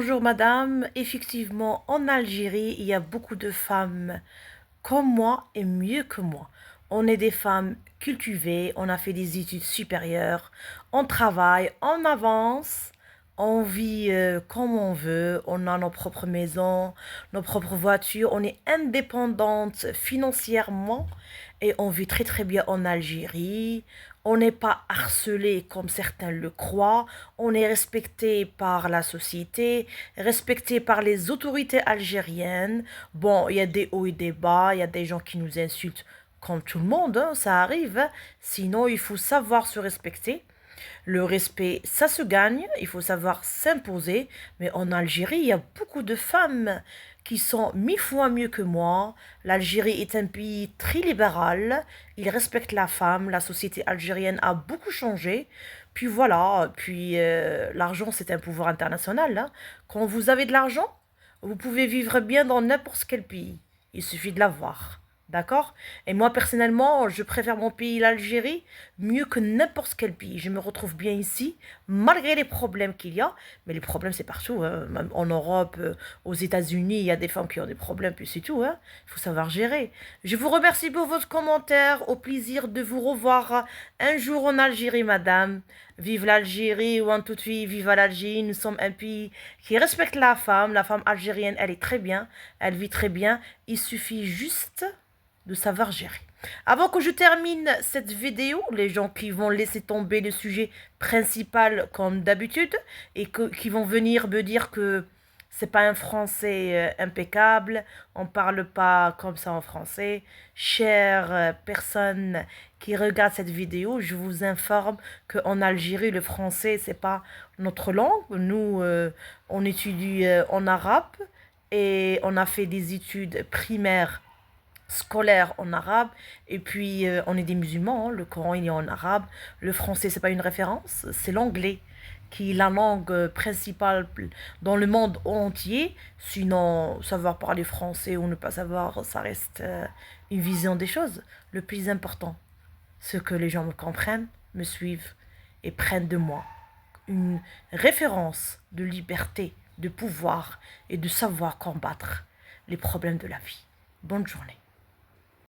Bonjour madame, effectivement en Algérie il y a beaucoup de femmes comme moi et mieux que moi. On est des femmes cultivées, on a fait des études supérieures, on travaille, on avance, on vit comme on veut, on a nos propres maisons, nos propres voitures, on est indépendante financièrement et on vit très très bien en Algérie. On n'est pas harcelé comme certains le croient, on est respecté par la société, respecté par les autorités algériennes. Bon, il y a des hauts et des bas, il y a des gens qui nous insultent comme tout le monde, hein, ça arrive, hein. Sinon, il faut savoir se respecter. Le respect, ça se gagne, il faut savoir s'imposer. Mais en Algérie, il y a beaucoup de femmes qui sont 1000 fois mieux que moi. L'Algérie est un pays très libéral. Il respecte la femme. La société algérienne a beaucoup changé. Puis voilà, puis l'argent, c'est un pouvoir international, hein. Quand vous avez de l'argent, vous pouvez vivre bien dans n'importe quel pays. Il suffit de l'avoir. D'accord? Et moi, personnellement, je préfère mon pays, l'Algérie, mieux que n'importe quel pays. Je me retrouve bien ici, malgré les problèmes qu'il y a. Mais les problèmes, c'est partout, hein. Même en Europe, aux États-Unis, il y a des femmes qui ont des problèmes, puis c'est tout, hein. Il faut savoir gérer. Je vous remercie pour votre commentaire. Au plaisir de vous revoir un jour en Algérie, madame. Vive l'Algérie, one, two, three, vive l'Algérie. Nous sommes un pays qui respecte la femme. La femme algérienne, elle est très bien. Elle vit très bien. Il suffit juste de savoir gérer. Avant que je termine cette vidéo, les gens qui vont laisser tomber le sujet principal comme d'habitude et qui vont venir me dire que c'est pas un français impeccable, on parle pas comme ça en français. Chères personnes qui regardent cette vidéo, je vous informe qu'en Algérie, le français, c'est pas notre langue. Nous, on étudie en arabe et on a fait des études primaires scolaire en arabe et puis on est des musulmans, hein. Le Coran il est en arabe, le français c'est pas une référence, c'est l'anglais qui est la langue principale dans le monde entier. Sinon, savoir parler français ou ne pas savoir, ça reste une vision des choses. Le plus important, c'est que les gens me comprennent, me suivent et prennent de moi une référence de liberté, de pouvoir et de savoir combattre les problèmes de la vie. Bonne journée.